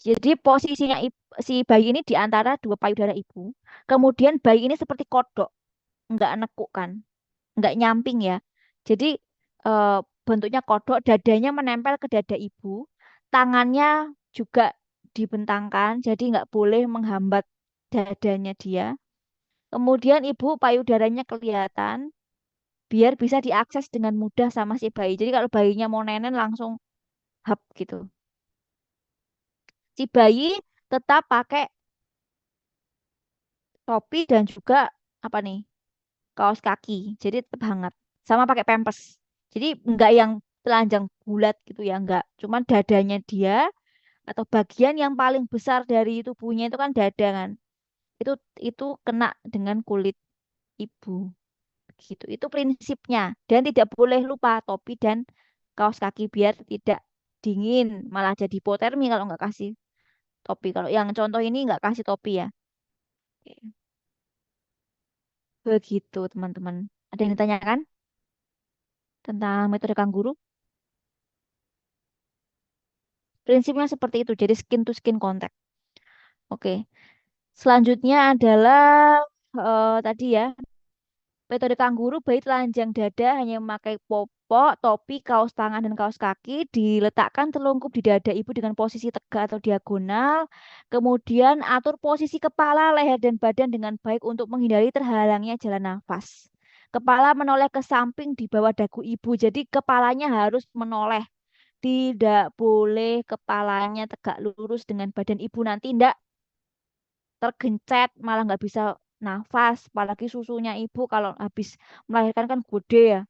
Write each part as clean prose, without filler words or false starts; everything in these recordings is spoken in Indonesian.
Jadi posisinya si bayi ini di antara dua payudara ibu. Kemudian bayi ini seperti kodok, nggak nekuk kan, nggak nyamping ya. Jadi eh, bentuknya kodok, dadanya menempel ke dada ibu, tangannya juga dibentangkan, jadi nggak boleh menghambat dadanya dia. Kemudian ibu payudaranya kelihatan, biar bisa diakses dengan mudah sama si bayi. Jadi kalau bayinya mau nenen langsung hap gitu. Si bayi tetap pakai topi dan juga apa nih? Kaos kaki. Jadi tetap hangat. Sama pakai pempes. Jadi enggak yang telanjang bulat gitu ya, enggak. Cuman dadanya dia atau bagian yang paling besar dari tubuhnya itu kan dada kan. Itu itu kena dengan kulit ibu gitu. Itu prinsipnya. Dan tidak boleh lupa topi dan kaos kaki biar tidak dingin, malah jadi hipotermi kalau nggak kasih topi. Kalau yang contoh ini nggak kasih topi ya. Oke. Begitu teman-teman. Ada yang ditanyakan tentang metode kangguru? Prinsipnya seperti itu, jadi skin to skin contact. Oke. Selanjutnya adalah tadi ya, metode kangguru bayi telanjang dada hanya memakai popok, topi, kaos tangan, dan kaos kaki. Diletakkan telungkup di dada ibu dengan posisi tegak atau diagonal. Kemudian atur posisi kepala, leher, dan badan dengan baik untuk menghindari terhalangnya jalan nafas. Kepala menoleh ke samping di bawah dagu ibu. Jadi kepalanya harus menoleh. Tidak boleh kepalanya tegak lurus dengan badan ibu, nanti tidak tergencet malah nggak bisa nafas. Apalagi susunya ibu kalau habis melahirkan kan gede ya,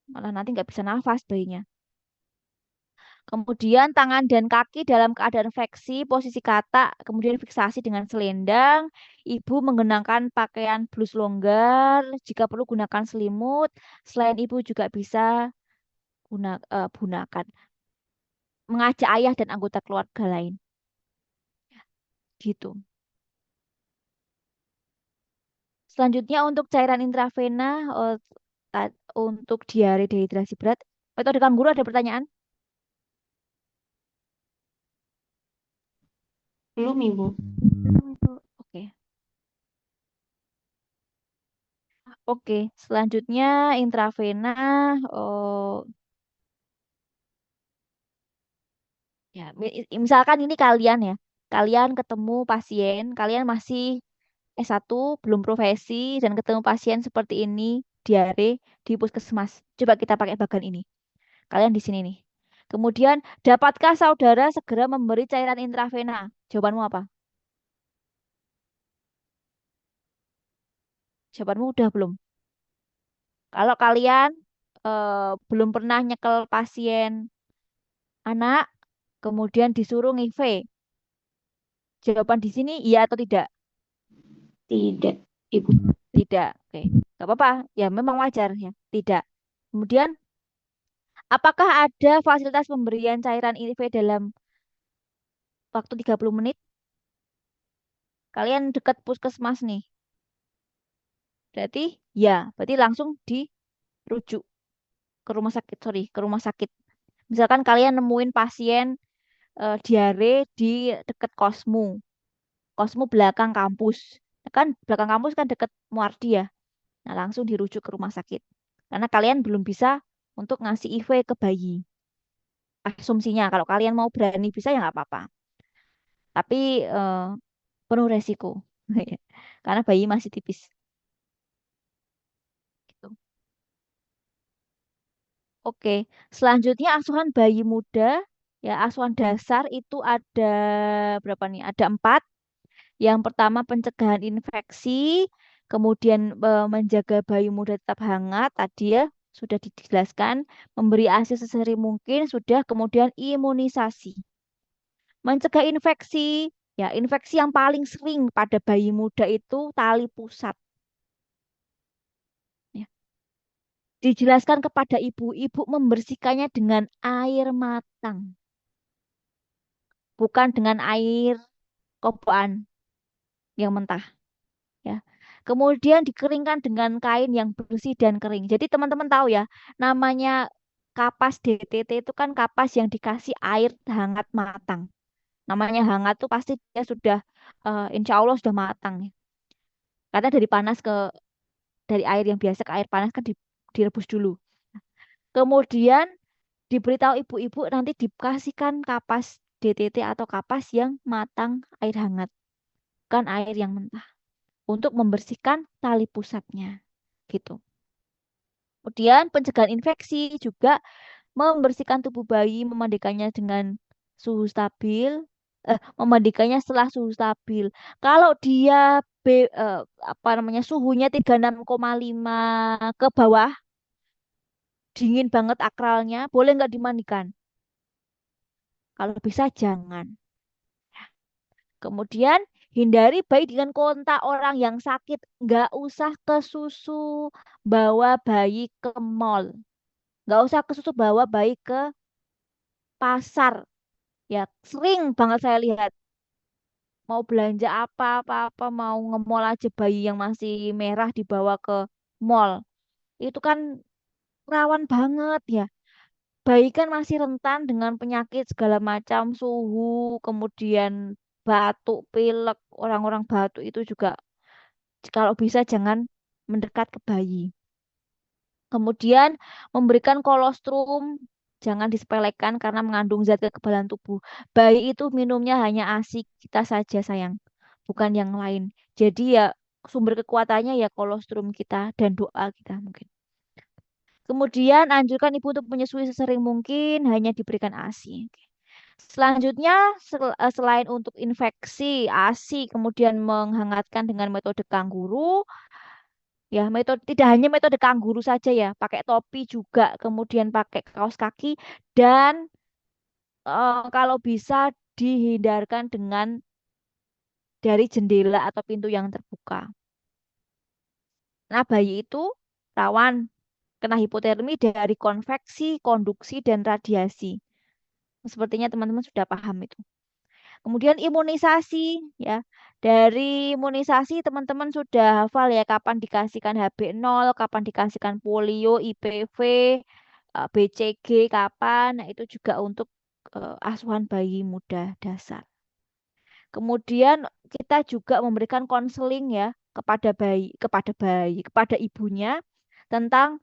malah nanti nggak bisa nafas bayinya. Kemudian tangan dan kaki dalam keadaan fleksi, posisi katak, kemudian fiksasi dengan selendang. Ibu mengenakan pakaian blus longgar, jika perlu gunakan selimut. Selain ibu juga bisa gunakan mengajak ayah dan anggota keluarga lain. Gitu. Selanjutnya untuk cairan intravena untuk diare dehidrasi berat. Metode kangguru ada pertanyaan? Belum, Ibu. Oke. Oke, selanjutnya intravena. Oh, ya, misalkan ini kalian ya, kalian ketemu pasien, kalian masih S1, belum profesi, dan ketemu pasien seperti ini, diare di puskesmas. Coba kita pakai bagan ini. Kalian di sini nih. Kemudian, dapatkah saudara segera memberi cairan intravena? Jawabanmu apa? Jawabanmu udah belum? Kalau kalian belum pernah nyekel pasien anak, kemudian disuruh ngive, jawaban di sini iya atau tidak? Tidak, Ibu. Tidak. Oke, nggak apa-apa. Ya memang wajar ya. Tidak. Kemudian, apakah ada fasilitas pemberian cairan IV dalam waktu 30 menit? Kalian dekat puskesmas nih. Berarti ya, berarti langsung dirujuk ke rumah sakit. Sorry, ke rumah sakit. Misalkan kalian nemuin pasien diare di dekat kosmu. Kosmu belakang kampus. Kan belakang kampus kan deket Muardi ya. Nah, langsung dirujuk ke rumah sakit. Karena kalian belum bisa untuk ngasih IV ke bayi. Asumsinya kalau kalian mau berani bisa ya nggak apa-apa. Tapi penuh resiko. Karena bayi masih tipis. Gitu. Oke, selanjutnya asuhan bayi muda. Ya, asuhan dasar itu ada berapa nih? Ada 4. Yang pertama pencegahan infeksi, kemudian menjaga bayi muda tetap hangat, tadi ya sudah dijelaskan, memberi ASI sesering mungkin, sudah, kemudian imunisasi. Mencegah infeksi, ya infeksi yang paling sering pada bayi muda itu tali pusat. Ya. Dijelaskan kepada ibu, ibu membersihkannya dengan air matang, bukan dengan air kobokan yang mentah. Ya. Kemudian dikeringkan dengan kain yang bersih dan kering. Jadi teman-teman tahu ya, namanya kapas DTT itu kan kapas yang dikasih air hangat matang. Namanya hangat tuh pasti dia sudah insya Allah sudah matang ya. Karena dari air yang biasa ke air panas kan direbus dulu. Kemudian diberitahu ibu-ibu nanti dikasihkan kapas DTT atau kapas yang matang air hangat, bukan air yang mentah, untuk membersihkan tali pusatnya gitu. Kemudian pencegahan infeksi juga membersihkan tubuh bayi, memandikannya dengan suhu stabil, memandikannya setelah suhu stabil. Kalau dia apa namanya suhunya 36,5 ke bawah, dingin banget akralnya, boleh nggak dimandikan? Kalau bisa jangan. Kemudian hindari bayi dengan kontak orang yang sakit. Nggak usah ke susu bawa bayi ke mall. Nggak usah ke susu bawa bayi ke pasar. Ya, sering banget saya lihat. Mau belanja apa-apa, mau nge-mall aja bayi yang masih merah dibawa ke mall. Itu kan rawan banget ya. Bayi kan masih rentan dengan penyakit segala macam, suhu, kemudian batuk, pilek. Orang-orang batuk itu juga kalau bisa jangan mendekat ke bayi. Kemudian memberikan kolostrum jangan disepelekan karena mengandung zat kekebalan tubuh. Bayi itu minumnya hanya ASI kita saja sayang, bukan yang lain. Jadi ya sumber kekuatannya ya kolostrum kita dan doa kita mungkin. Kemudian anjurkan ibu untuk menyusui sesering mungkin hanya diberikan ASI. Selanjutnya, selain untuk infeksi, ASI, kemudian menghangatkan dengan metode kanguru, ya metode tidak hanya metode kanguru saja ya, pakai topi juga, kemudian pakai kaos kaki dan kalau bisa dihindarkan dengan dari jendela atau pintu yang terbuka. Nah, bayi itu rawan kena hipotermi dari konveksi, konduksi, dan radiasi. Sepertinya teman-teman sudah paham itu. Kemudian imunisasi ya. Dari imunisasi teman-teman sudah hafal ya kapan dikasihkan HB0, kapan dikasihkan polio, IPV, BCG kapan. Nah, itu juga untuk asuhan bayi muda dasar. Kemudian kita juga memberikan konseling ya kepada ibunya tentang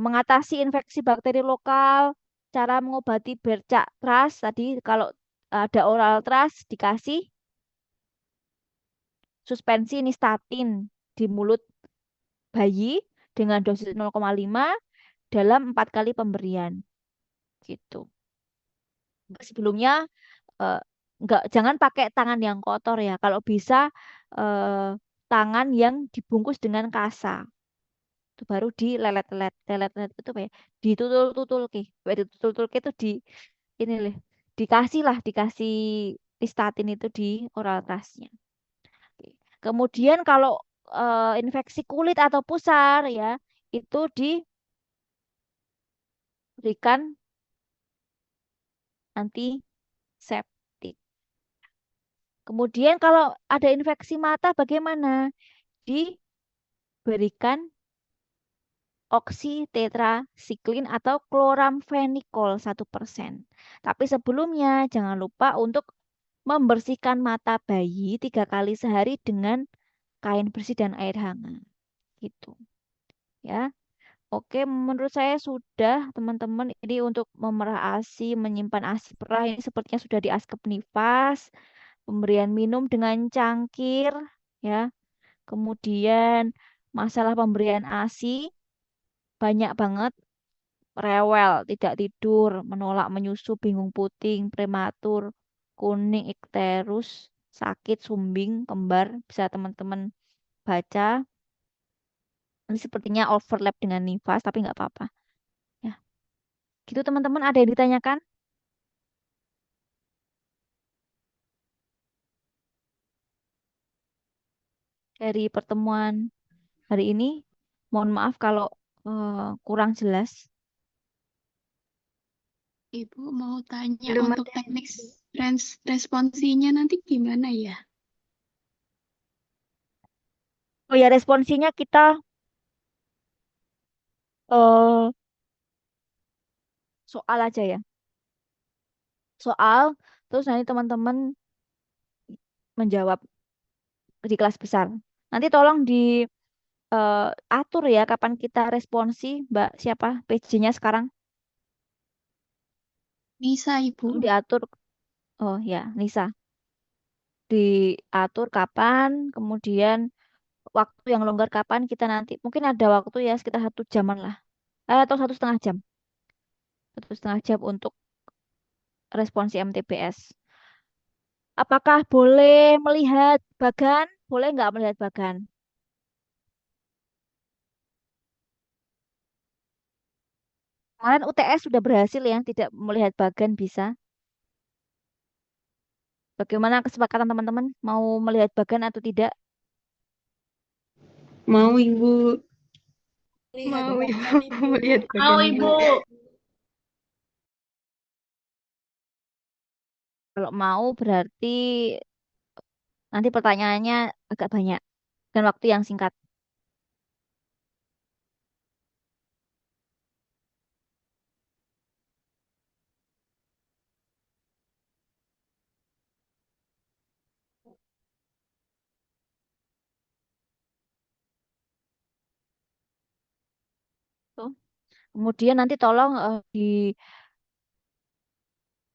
mengatasi infeksi bakteri lokal, cara mengobati bercak TRAS tadi kalau ada oral TRAS dikasih suspensi nistatin di mulut bayi dengan dosis 0,5 dalam 4 kali pemberian gitu. Sebelumnya eh, jangan pakai tangan yang kotor ya. Kalau bisa eh, tangan yang dibungkus dengan kasa. Itu baru dilelet-lelet. Lelet-lelet itu apa ya? Ditutul-tutul ke. Ditutul-tutul ke itu ini leh. Dikasih Listatin itu di oral tasnya. Oke. Kemudian kalau infeksi kulit atau pusar ya, itu diberikan antiseptik. Kemudian kalau ada infeksi mata bagaimana? Diberikan oksitetrasiklin atau kloramfenikol 1%. Tapi sebelumnya jangan lupa untuk membersihkan mata bayi 3 kali sehari dengan kain bersih dan air hangat. Gitu ya. Oke, menurut saya sudah teman-teman ini untuk memerah ASI, menyimpan ASI perah ini sepertinya sudah diaskep nifas, pemberian minum dengan cangkir ya. Kemudian masalah pemberian ASI banyak banget rewel, tidak tidur, menolak menyusu, bingung puting, prematur, kuning, ikterus, sakit, sumbing, kembar. Bisa teman-teman baca. Ini sepertinya overlap dengan nifas, tapi nggak apa-apa. Ya, gitu teman-teman. Ada yang ditanyakan dari pertemuan hari ini? Mohon maaf kalau kurang jelas. Ibu mau tanya Belum untuk ada. teknik responsinya nanti gimana ya? Oh ya, responsinya kita soal aja ya. Soal Terus nanti teman-teman menjawab di kelas besar. Nanti tolong di atur ya kapan kita responsi, Mbak. Siapa PJ-nya sekarang? Bisa, Ibu. Tolong diatur. Oh ya, Nisa. Diatur kapan, kemudian waktu yang longgar kapan kita nanti. Mungkin ada waktu ya sekitar 1 jaman lah. Atau 1,5 jam. 1,5 jam untuk responsi MTBS. Apakah boleh melihat bagan? Boleh nggak melihat bagan? Kemarin UTS sudah berhasil ya, tidak melihat bagan bisa. Bagaimana kesepakatan teman-teman? Mau melihat bagan atau tidak? Mau Ibu. Mau, Ibu melihat Mau, bagan Ibu. Kalau mau berarti nanti pertanyaannya agak banyak dan waktu yang singkat. Tuh. Kemudian nanti tolong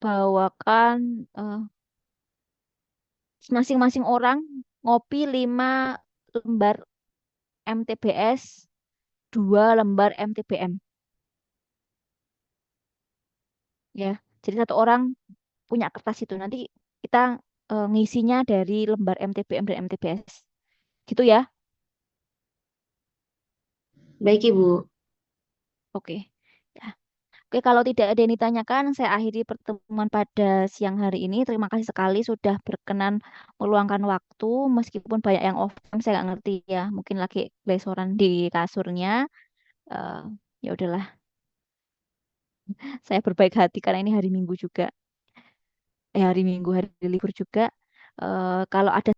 dibawakan masing-masing orang ngopi 5 lembar MTBS, 2 lembar MTBM. Ya, jadi satu orang punya kertas itu. Nanti kita ngisinya dari lembar MTBM dan MTBS. Gitu ya. Baik Ibu. Oke. Ya. Oke, kalau tidak ada yang ditanyakan, saya akhiri pertemuan pada siang hari ini. Terima kasih sekali sudah berkenan meluangkan waktu, meskipun banyak yang offline, saya nggak ngerti ya. Mungkin lagi lesoran di kasurnya. Eh, ya udahlah, saya berbaik hati karena ini hari Minggu juga. Hari Minggu, hari libur juga. Kalau ada